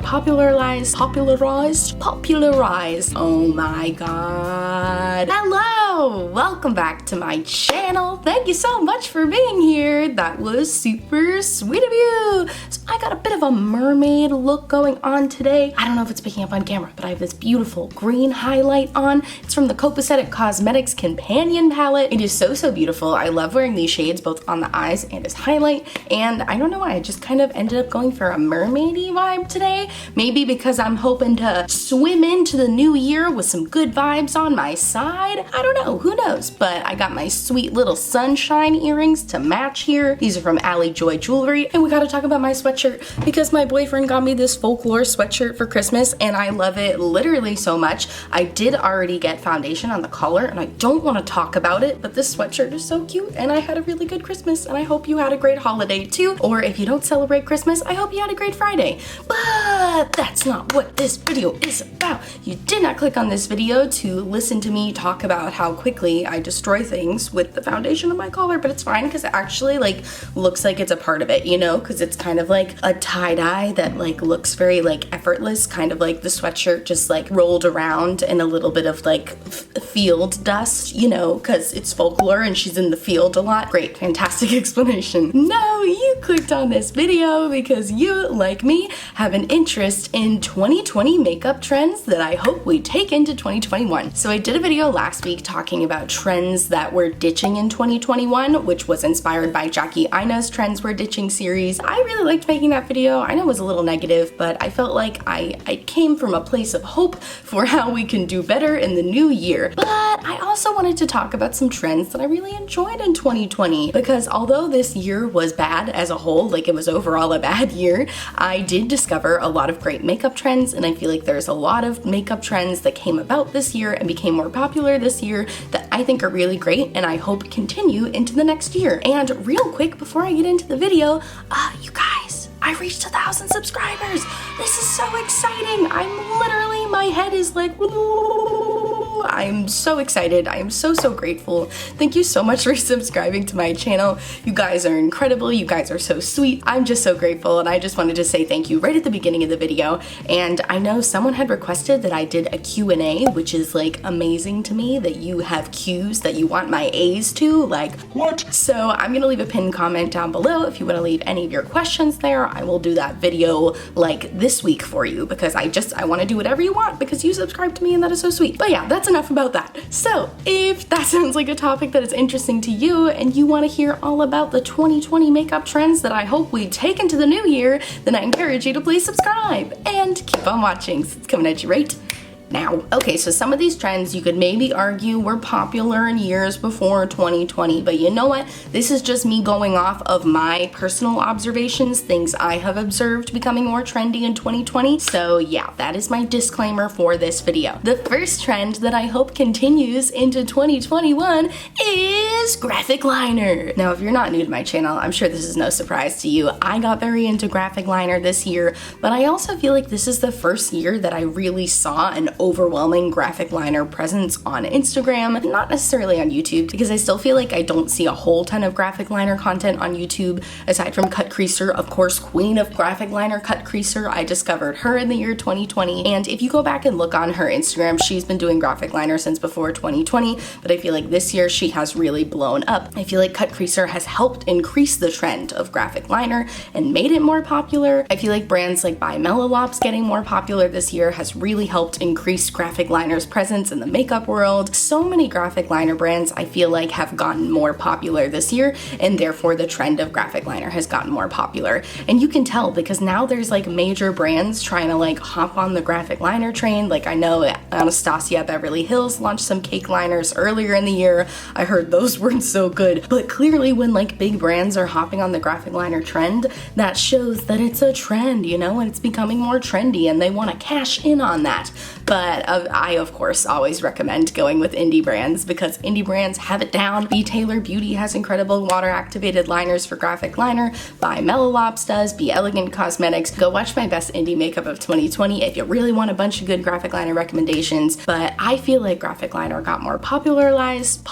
popularized. Oh my god. Hello! Welcome back to my channel. Thank you so much for being here. That was super sweet of you. So I got a bit of a mermaid look going on today. I don't know if it's picking up on camera, but I have this beautiful green highlight on. It's from the Copacetic Cosmetics Companion Palette. It is so beautiful. I love wearing these shades both on the eyes and as highlight, and I don't know why, I just kind of ended up going for a mermaidy vibe today. Maybe because I'm hoping to swim into the new year with some good vibes on my side. I don't know, who knows? But I got my sweet little sunshine earrings to match here. These are from Alley Joy Jewelry, and we gotta talk about my sweatshirt because my boyfriend got me this folklore sweatshirt for Christmas and I love it literally so much. I did already get foundation on the collar and I don't want to talk about it, but this sweatshirt is so cute and I had a really good Christmas and I hope you had a great holiday too. Or if you don't celebrate Christmas, I hope you had a great Friday. But that's not what this video is about. You did not click on this video to listen to me talk about how quickly I destroy things with the foundation on my collar, but it's fine because it actually like looks like it's a part of it, you know, because it's kind of like a tie-dye that like looks very like effortless, kind of like the sweatshirt just like rolled around in a little bit of like field dust, you know, because it's folklore and she's in the field a lot. Great, fantastic explanation. No, you clicked on this video because you, like me, have an interest in 2020 makeup trends that I hope we take into 2021. So I did a video last week talking about trends that we're ditching in 2021, which was inspired by Jackie Aina's Trends We're Ditching series. I really liked making that video. I know it was a little negative, but I felt like I came from a place of hope for how we can do better in the new year. But I also wanted to talk about some trends that I really enjoyed in 2020 because although this year was bad as a whole, like it was overall a bad year, I did discover a lot of great makeup trends, and I feel like there's a lot of makeup trends that came about this year and became more popular this year that I think are really great and I hope continue into the next year. And real quick before I get into the video, you guys, I reached 1,000 subscribers. This is so exciting. My head is like, I'm so excited. I am so grateful. Thank you so much for subscribing to my channel. You guys are incredible. You guys are so sweet. I'm just so grateful, and I just wanted to say thank you right at the beginning of the video. And I know someone had requested that I did a Q&A, which is like amazing to me that you have Q's that you want my A's to, like what? So I'm gonna leave a pinned comment down below if you want to leave any of your questions there. I will do that video like this week for you because I want to do whatever you want because you subscribe to me and that is so sweet. But yeah, that's enough about that. So if that sounds like a topic that is interesting to you and you want to hear all about the 2020 makeup trends that I hope we take into the new year, then I encourage you to please subscribe and keep on watching. It's coming at you right now. Okay, so some of these trends you could maybe argue were popular in years before 2020, but you know what? This is just me going off of my personal observations, things I have observed becoming more trendy in 2020. So yeah, that is my disclaimer for this video. The first trend that I hope continues into 2021 is graphic liner. Now, if you're not new to my channel, I'm sure this is no surprise to you. I got very into graphic liner this year, but I also feel like this is the first year that I really saw an overwhelming graphic liner presence on Instagram, not necessarily on YouTube, because I still feel like I don't see a whole ton of graphic liner content on YouTube, aside from Cut Creaser, of course, queen of graphic liner Cut Creaser. I discovered her in the year 2020, and if you go back and look on her Instagram, she's been doing graphic liner since before 2020, but I feel like this year she has really blown up. I feel like Cut Creaser has helped increase the trend of graphic liner and made it more popular. I feel like brands like by Melolops getting more popular this year has really helped increase graphic liner's presence in the makeup world. So many graphic liner brands I feel like have gotten more popular this year, and therefore the trend of graphic liner has gotten more popular. And you can tell because now there's like major brands trying to like hop on the graphic liner train. Like I know Anastasia Beverly Hills launched some cake liners earlier in the year. I heard those weren't so good, but clearly when like big brands are hopping on the graphic liner trend, that shows that it's a trend, you know, and it's becoming more trendy and they want to cash in on that. But But I, of course, always recommend going with indie brands because indie brands have it down. Be Taylor Beauty has incredible water-activated liners for graphic liner. By Melolops does. Be Elegant Cosmetics. Go watch my best indie makeup of 2020 if you really want a bunch of good graphic liner recommendations. But I feel like graphic liner got more popularized.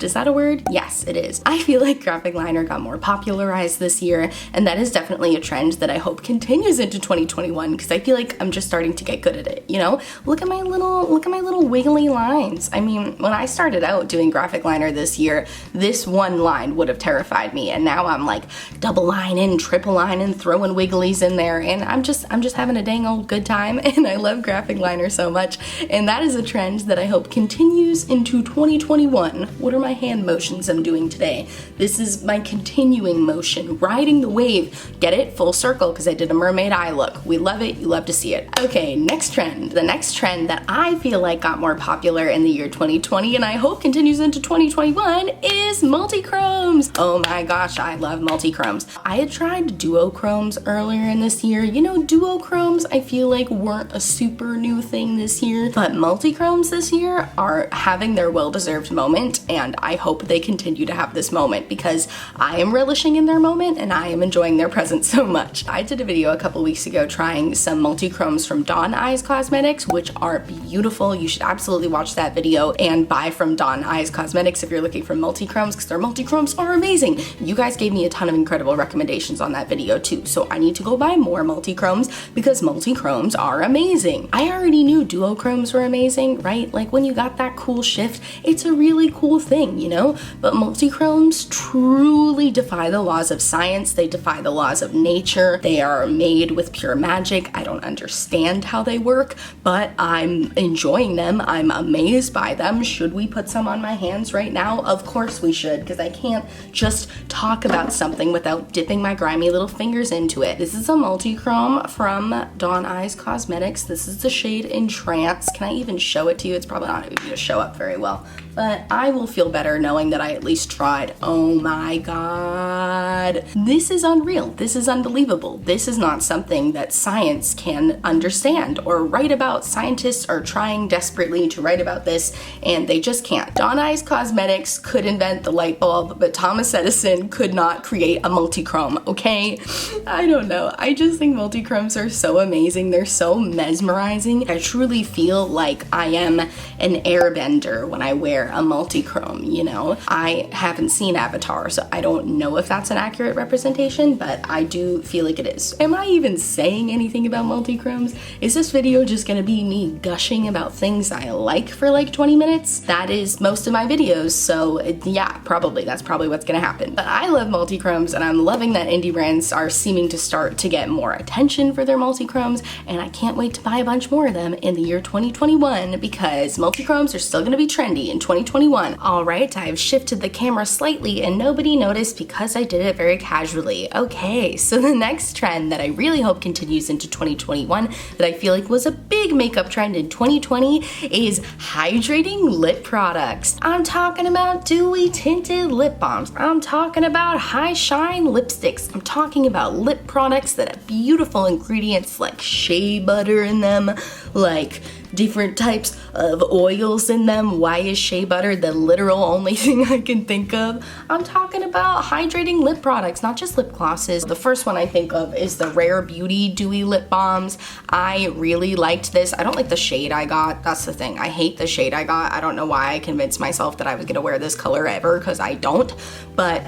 Is that a word? Yes, it is. I feel like graphic liner got more popularized this year, and that is definitely a trend that I hope continues into 2021 because I feel like I'm just starting to get good at it, you know? Look at my little wiggly lines. I mean, when I started out doing graphic liner this year, this one line would have terrified me, and now I'm like double lining, triple lining, throwing wigglies in there, and I'm just having a dang old good time, and I love graphic liner so much, and that is a trend that I hope continues into 2021. What are my hand motions I'm doing today? This is my continuing motion, riding the wave. Get it? Full circle, because I did a mermaid eye look. We love it. You love to see it. Okay, next trend. The next trend that I feel like got more popular in the year 2020 and I hope continues into 2021 is multichromes. Oh my gosh, I love multichromes. I had tried duochromes earlier in this year. You know, duochromes I feel like weren't a super new thing this year, but multichromes this year are having their well-deserved moment, and I hope they continue to have this moment because I am relishing in their moment and I am enjoying their presence so much. I did a video a couple weeks ago trying some multichromes from Dawn Eyes Cosmetics, which are beautiful. You should absolutely watch that video and buy from Dawn Eyes Cosmetics if you're looking for multichromes, because their multichromes are amazing. You guys gave me a ton of incredible recommendations on that video too, so I need to go buy more multichromes because multichromes are amazing. I already knew duochromes were amazing, right? Like when you got that cool shift, it's a really cool thing, you know? But multichromes truly defy the laws of science. They defy the laws of nature. They are made with pure magic. I don't understand how they work, but I'm enjoying them. I'm amazed by them. Should we put some on my hands right now? Of course we should, because I can't just talk about something without dipping my grimy little fingers into it. This is a multichrome from Dawn Eyes Cosmetics. This is the shade Entrance. Can I even show it to you? It's probably not even gonna show up very well, but I will feel better knowing that I at least tried. Oh my god. This is unreal. This is unbelievable. This is not something that science can understand or write about. Scientists are trying desperately to write about this and they just can't. Dawn Eyes Cosmetics could invent the light bulb, but Thomas Edison could not create a multichrome, okay? I don't know. I just think multichromes are so amazing. They're so mesmerizing. I truly feel like I am an airbender when I wear a multichrome, you know? I haven't seen Avatar, so I don't know if that's an accurate representation, but I do feel like it is. Am I even saying anything about multichromes? Is this video just gonna be me gushing about things I like for like 20 minutes? That is most of my videos, so yeah, probably. That's probably what's gonna happen. But I love multichromes, and I'm loving that indie brands are seeming to start to get more attention for their multichromes, and I can't wait to buy a bunch more of them in the year 2021 because multichromes are still gonna be trendy in 2021. All right, I've shifted the camera slightly and nobody noticed because I did it very casually. Okay, so the next trend that I really hope continues into 2021 that I feel like was a big makeup trend in 2020 is hydrating lip products. I'm talking about dewy tinted lip balms. I'm talking about high shine lipsticks. I'm talking about lip products that have beautiful ingredients like shea butter in them, like different types of oils in them. Why is shea butter the literal only thing I can think of? I'm talking about hydrating lip products, not just lip glosses. The first one I think of is the Rare Beauty Dewy Lip Balms. I really liked this. I don't like the shade I got. That's the thing. I hate the shade I got. I don't know why I convinced myself that I was gonna wear this color ever, because I don't, but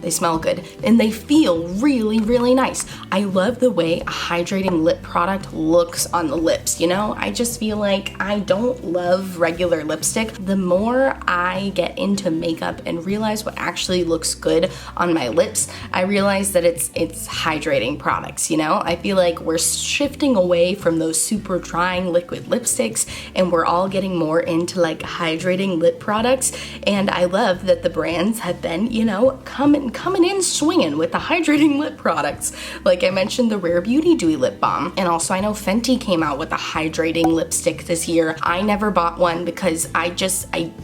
they smell good and they feel really, really nice. I love the way a hydrating lip product looks on the lips, you know? I just feel like I don't love regular lipstick. The more I get into makeup and realize what actually looks good on my lips, I realize that it's hydrating products, you know? I feel like we're shifting away from those super drying liquid lipsticks and we're all getting more into like hydrating lip products, and I love that the brands have been, you know, coming in swinging with the hydrating lip products. Like I mentioned, the Rare Beauty Dewy Lip Balm, and also I know Fenty came out with a hydrating lipstick lipstick this year. I never bought one because I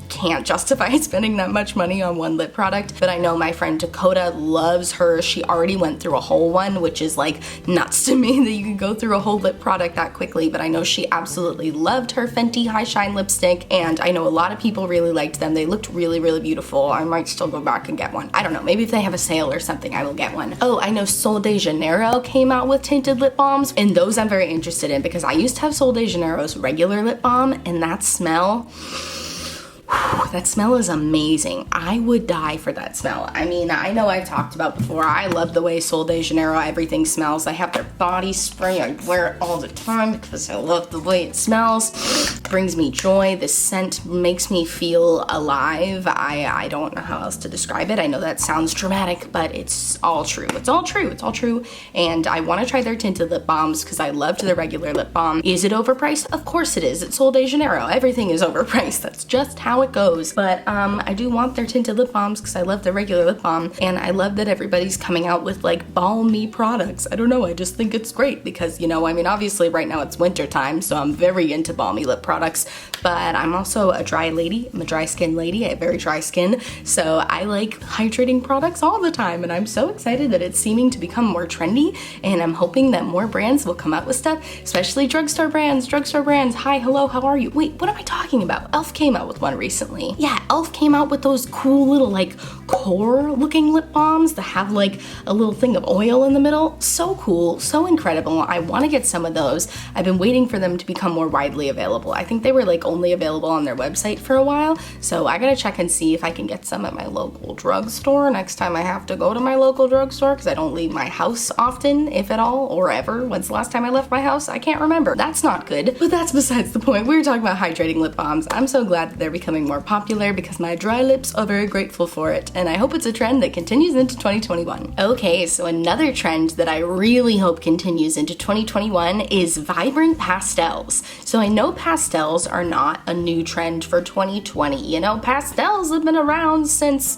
can't justify spending that much money on one lip product, but I know my friend Dakota loves hers. She already went through a whole one, which is like nuts to me that you can go through a whole lip product that quickly, but I know she absolutely loved her Fenty High Shine lipstick, and I know a lot of people really liked them. They looked really, really beautiful. I might still go back and get one. I don't know, maybe if they have a sale or something, I will get one. Oh, I know Sol de Janeiro came out with tinted lip balms, and those I'm very interested in because I used to have Sol de Janeiro's regular lip balm, and that smell is amazing. I would die for that smell. I mean, I know I've talked about before, I love the way Sol de Janeiro everything smells. I have their body spray, I wear it all the time because I love the way it smells. It brings me joy. The scent makes me feel alive. I don't know how else to describe it. I know that sounds dramatic, but it's all true. It's all true. It's all true. And I want to try their tinted lip balms because I loved the regular lip balm. Is it overpriced? Of course it is. It's Sol de Janeiro. Everything is overpriced. That's just how it goes. But I do want their tinted lip balms because I love the regular lip balm, and I love that everybody's coming out with like balmy products. I don't know, I just think it's great because, you know, I mean, obviously right now it's winter time, so I'm very into balmy lip products, but I'm also a dry lady. I'm a dry skin lady. I have very dry skin, so I like hydrating products all the time, and I'm so excited that it's seeming to become more trendy, and I'm hoping that more brands will come out with stuff, especially drugstore brands. Hi, hello, how are you? Wait, what am I talking about? e.l.f. came out with one recently. Yeah, e.l.f. came out with those cool little like core looking lip balms that have like a little thing of oil in the middle. So cool, so incredible. I want to get some of those. I've been waiting for them to become more widely available. I think they were like only available on their website for a while, so I gotta check and see if I can get some at my local drugstore next time I have to go to my local drugstore because I don't leave my house often, if at all, or ever. When's the last time I left my house? I can't remember. That's not good, but that's besides the point. We were talking about hydrating lip balms. I'm so glad that they're becoming more popular because my dry lips are very grateful for it, and I hope it's a trend that continues into 2021. Okay, so another trend that I really hope continues into 2021 is vibrant pastels. So I know pastels are not a new trend for 2020. You know, pastels have been around since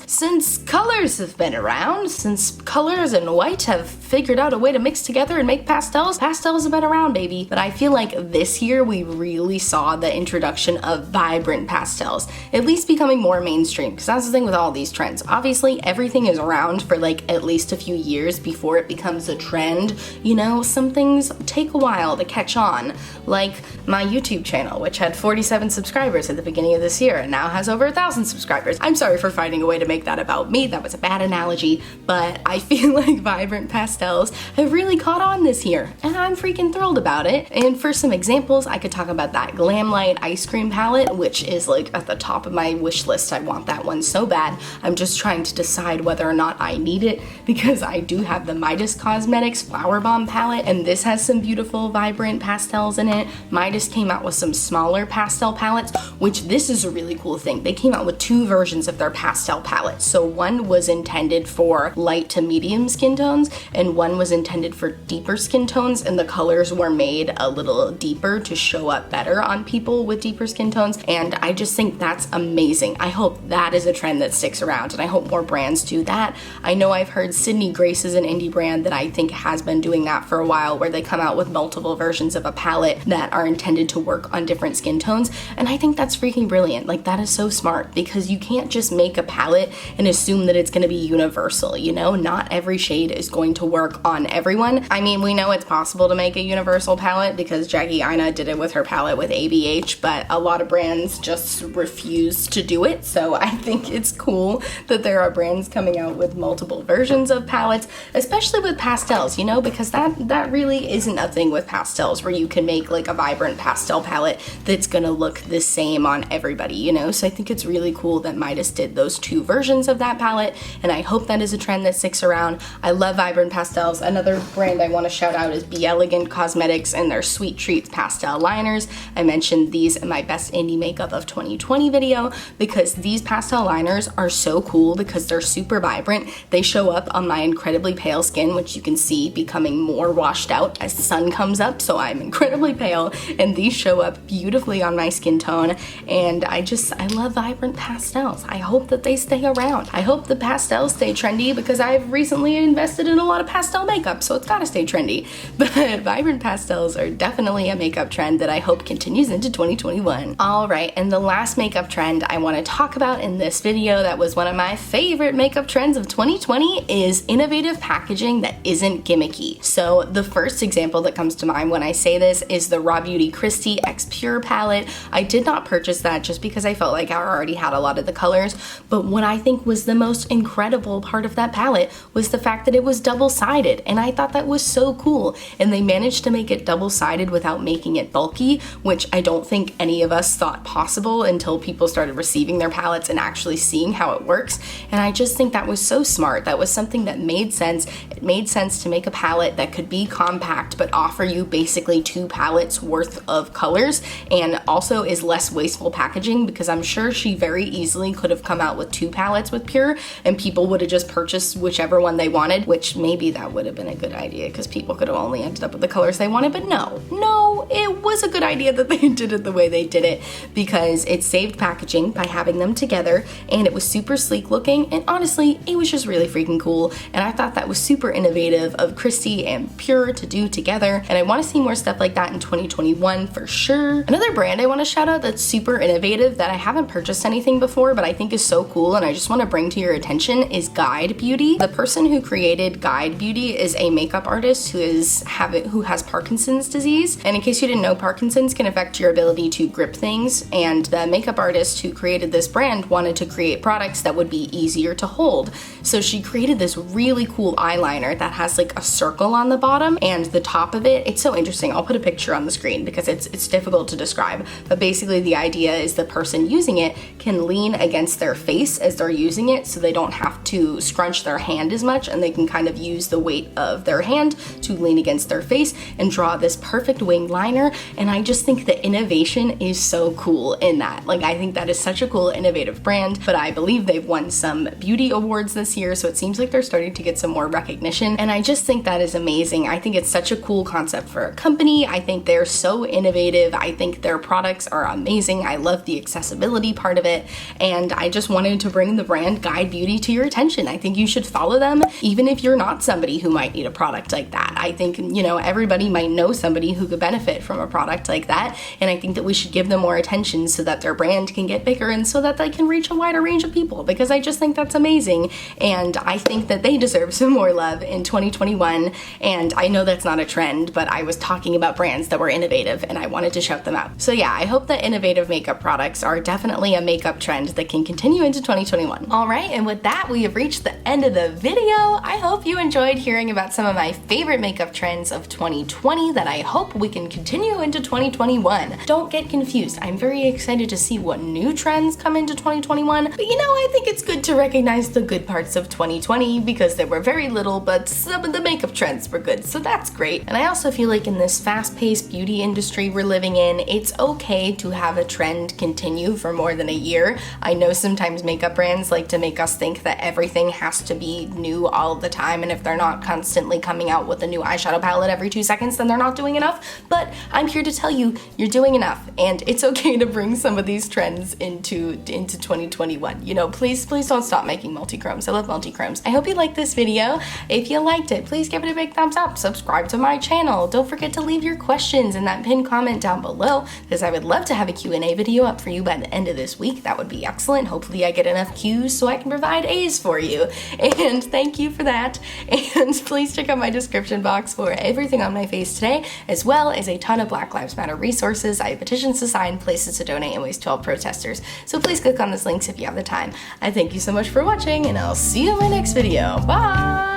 colors have been around, since colors and white have figured out a way to mix together and make pastels. Pastels have been around, baby. But I feel like this year we really saw the introduction of vibrant pastels, at least becoming more mainstream, because that's the thing with all these trends. Obviously, everything is around for like at least a few years before it becomes a trend. You know, some things take a while to catch on, like my YouTube channel, which had 47 subscribers at the beginning of this year and now has over 1,000 subscribers. I'm sorry for finding a way to make that about me. That was a bad analogy, but I feel like vibrant pastels have really caught on this year, and I'm freaking thrilled about it. And for some examples, I could talk about that Glamlite ice cream palette, which is like at the top of my wish list. I want that one so bad. I'm just trying to decide whether or not I need it because I do have the Midas Cosmetics Flower Bomb palette, and this has some beautiful vibrant pastels in it. Midas came out with some smaller pastel palettes, which this is a really cool thing. They came out with two versions of their pastel palette. So one was intended for light to medium skin tones, and one was intended for deeper skin tones, and the colors were made a little deeper to show up better on people with deeper skin tones, and I just think that's amazing. I hope that is a trend that sticks around, and I hope more brands do that. I know I've heard Sydney Grace is an indie brand that I think has been doing that for a while, where they come out with multiple versions of a palette that are intended to work on different skin tones, and I think that's freaking brilliant. Like, that is so smart, because you can't just make a palette and assume that it's going to be universal, you know? Not every shade is going to work on everyone. I mean, we know it's possible to make a universal palette because Jackie Aina did it with her palette with ABH, but a lot of brands just refuse to do it, so I think it's cool that there are brands coming out with multiple versions of palettes, especially with pastels, you know, because that really isn't a thing with pastels where you can make like a vibrant pastel palette that's gonna look the same on everybody, you know? So I think it's really cool that Midas did those two versions of that palette, and I hope that is a trend that sticks around. I love vibrant pastels. Another brand I want to shout out is Be Elegant Cosmetics and their Sweet Treats pastel liners. I mentioned these in my best indie makeup of 2020 video, video, because these pastel liners are so cool because they're super vibrant. They show up on my incredibly pale skin, which you can see becoming more washed out as the sun comes up, so I'm incredibly pale, and these show up beautifully on my skin tone, and I love vibrant pastels. I hope that they stay around. I hope the pastels stay trendy because I've recently invested in a lot of pastel makeup, so it's gotta stay trendy. But vibrant pastels are definitely a makeup trend that I hope continues into 2021. Alright, and the last makeup trend I want to talk about in this video that was one of my favorite makeup trends of 2020 is innovative packaging that isn't gimmicky. So the first example that comes to mind when I say this is the Raw Beauty Kristi X Pure palette. I did not purchase that just because I felt like I already had a lot of the colors, but what I think was the most incredible part of that palette was the fact that it was double-sided, and I thought that was so cool. And they managed to make it double-sided without making it bulky, which I don't think any of us thought possible until people started receiving their palettes and actually seeing how it works. And I just think that was so smart. That was something that made sense. It made sense to make a palette that could be compact but offer you basically 2 palettes worth of colors, and also is less wasteful packaging, because I'm sure she very easily could have come out with 2 palettes with Pure and people would have just purchased whichever one they wanted, which maybe that would have been a good idea because people could have only ended up with the colors they wanted. But no, it was a good idea that they did it the way they did it, because it saved packaging by having them together, and it was super sleek looking, and honestly it was just really freaking cool. And I thought that was super innovative of Kristi and Pure to do together, and I want to see more stuff like that in 2021 for sure. Another brand I want to shout out that's super innovative that I haven't purchased anything before but I think is so cool and I just want to bring to your attention is Guide Beauty. The person who created Guide Beauty is a makeup artist who has Parkinson's disease, and in case you didn't know, Parkinson's can affect your ability to grip things, and the makeup artist who created this brand wanted to create products that would be easier to hold. So she created this really cool eyeliner that has like a circle on the bottom, and the top of it, it's so interesting. I'll put a picture on the screen because it's difficult to describe, but basically the idea is the person using it can lean against their face as they're using it, so they don't have to scrunch their hand as much, and they can kind of use the weight of their hand to lean against their face and draw this perfect winged liner. And I just think the innovation is so cool in that. Like, I think that is such a cool innovative brand, but I believe they've won some beauty awards this year, so it seems like they're starting to get some more recognition, and I just think that is amazing. I think it's such a cool concept for a company. I think they're so innovative. I think their products are amazing. I love the accessibility part of it, and I just wanted to bring the brand Guide Beauty to your attention. I think you should follow them, even if you're not somebody who might need a product like that. I think, you know, everybody might know somebody who could benefit from a product like that, and I think that we should give them more attention so that their brand can get bigger and so that they can reach a wider range of people, because I just think that's amazing, and I think that they deserve some more love in 2021. And I know that's not a trend, but I was talking about brands that were innovative and I wanted to shout them out. So yeah, I hope that innovative makeup products are definitely a makeup trend that can continue into 2021. Alright, and with that, we have reached the end of the video. I hope you enjoyed hearing about some of my favorite makeup trends of 2020 that I hope we can continue into 2021. Don't get confused. I'm very excited to see what new trends come into 2021, but you know, I think it's good to recognize the good parts of 2020 because there were very little, but some of the makeup trends were good, so that's great. And I also feel like in this fast-paced beauty industry we're living in, it's okay to have a trend continue for more than a year. I know sometimes makeup brands like to make us think that everything has to be new all the time, and if they're not constantly coming out with a new eyeshadow palette every 2 seconds, then they're not doing enough. But I'm here to tell you, you're doing enough, and it's okay to bring some of these trends into 2021. You know, please don't stop making Multichromes. I love Multichromes. I hope you liked this video. If you liked it, please give it a big thumbs up. Subscribe to my channel. Don't forget to leave your questions in that pinned comment down below, because I would love to have a Q&A video up for you by the end of this week. That would be excellent. Hopefully I get enough Q's so I can provide A's for you. And thank you for that. And please check out my description box for everything on my face today, as well as a ton of Black Lives Matter resources. I have petitions to sign, places to donate, and ways to help protesters. So please click on those links if you have the time. I thank you so much for watching, and I'll see you in my next video. Bye!